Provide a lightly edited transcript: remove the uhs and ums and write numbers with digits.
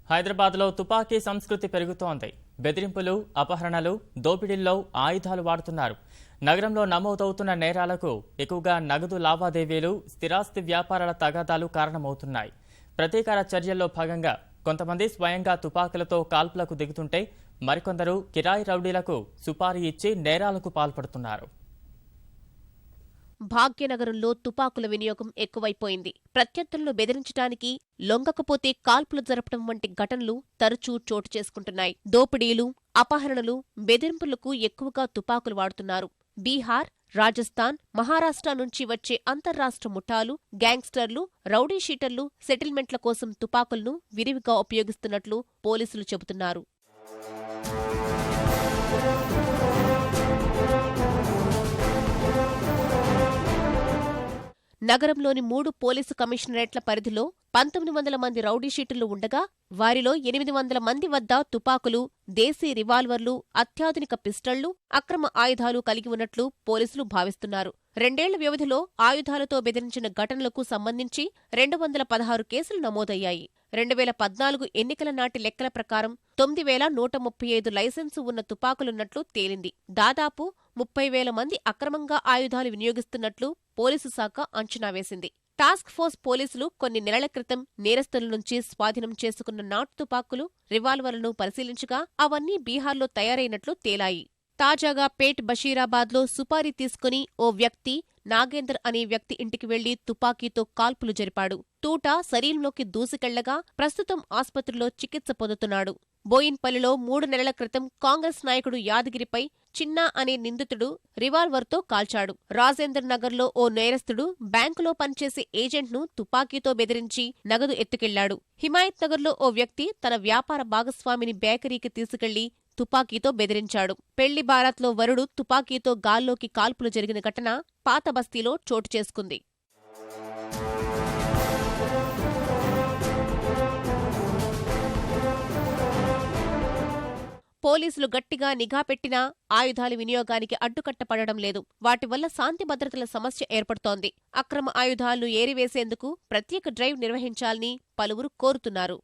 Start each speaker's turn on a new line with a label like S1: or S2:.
S1: హైదరాబాద్లో తుపాకీ సంస్కృతి పెరుగుతోంది. బెదిరింపులు, అపహరణలు, దోపిడీల్లో ఆయుధాలు వాడుతున్నారు. నగరంలో నమోదవుతున్న నేరాలకు ఎక్కువగా నగదు లావాదేవీలు, స్థిరాస్తి వ్యాపారాల తగాదాలు కారణమవుతున్నాయి. ప్రతీకార చర్యల్లో భాగంగా కొంతమంది స్వయంగా తుపాకులతో కాల్పులకు దిగుతుంటే మరికొందరు కిరాయి రౌడీలకు సుపారీ ఇచ్చి నేరాలకు పాల్పడుతున్నారు.
S2: భాగ్యనగరంలో తుపాకుల వినియోగం ఎక్కువైపోయింది. ప్రత్యర్థులను బెదిరించడానికి, లొంగకపోతే కాల్పులు జరపడం వంటి ఘటనలు తరచూ చోటు చేసుకుంటున్నాయి. దోపిడీలు, అపహరణలు, బెదిరింపులకు ఎక్కువగా తుపాకులు వాడుతున్నారు. బీహార్, రాజస్థాన్, మహారాష్ట్ర నుంచి వచ్చే అంతర్రాష్ట్ర ముఠాలు, గ్యాంగ్స్టర్లు, రౌడీ షీటర్లు సెటిల్మెంట్ల కోసం తుపాకులను విరివిగా ఉపయోగిస్తున్నట్లు పోలీసులు చెబుతున్నారు. నగరంలోని 3 పోలీసు కమిషనరేట్ల పరిధిలో 1900 మంది రౌడీ షీటర్లు ఉండగా వారిలో 800 మంది వద్ద తుపాకులు, దేశీ రివాల్వర్లు, అత్యాధునిక పిస్టళ్లు, అక్రమ ఆయుధాలు కలిగి ఉన్నట్లు పోలీసులు భావిస్తున్నారు. 2 ఏళ్ల వ్యవధిలో ఆయుధాలతో బెదిరించిన ఘటనలకు సంబంధించి 216 కేసులు నమోదయ్యాయి. 2014 ఎన్నికల నాటి లెక్కల ప్రకారం 9135 లైసెన్సు ఉన్న తుపాకులున్నట్లు తేలింది. దాదాపు 30,000 మంది అక్రమంగా ఆయుధాలు వినియోగిస్తున్నట్లు పోలీసు శాఖ అంచనా వేసింది. టాస్క్ ఫోర్స్ పోలీసులు కొన్ని నెలల క్రితం నేరస్తుల నుంచి స్వాధీనం చేసుకున్న నాటు తుపాకులు, రివాల్వర్లను పరిశీలించగా అవన్నీ బీహార్లో తయారైనట్లు తేలాయి. తాజాగా పేట్ బషీరాబాద్లో సుపారీ తీసుకుని ఓ వ్యక్తి, నాగేందర్ అనే వ్యక్తి ఇంటికి వెళ్లి తుపాకీతో కాల్పులు జరిపాడు. తూటా శరీరంలోకి దూసుకెళ్లగా ప్రస్తుతం ఆస్పత్రిలో చికిత్స పొందుతున్నాడు. బోయిన్పల్లిలో 3 నెలల క్రితం కాంగ్రెస్ నాయకుడు యాదగిరిపై చిన్నా అనే నిందితుడు రివాల్వర్తో కాల్చాడు. రాజేందర్ నగర్లో ఓ నేరస్తుడు బ్యాంకులో పనిచేసే ఏజెంట్ను తుపాకీతో బెదిరించి నగదు ఎత్తుకెళ్లాడు. హిమాయత్ నగర్లో ఓ వ్యక్తి తన వ్యాపార భాగస్వామిని బేకరీకి తీసుకెళ్లి తుపాకీతో బెదిరించాడు. పెళ్లి బారాత్లో వరుడు తుపాకీతో గాల్లోకి కాల్పులు జరిగిన ఘటన పాత బస్తీలో చోటు చేసుకుంది. పోలీసులు గట్టిగా నిఘా పెట్టినా ఆయుధాల వినియోగానికి అడ్డుకట్టపడడం లేదు. వాటి వల్ల శాంతి భద్రతల సమస్య ఏర్పడుతోంది. అక్రమ ఆయుధాలను ఏరివేసేందుకు ప్రత్యేక డ్రైవ్ నిర్వహించాలని పలువురు కోరుతున్నారు.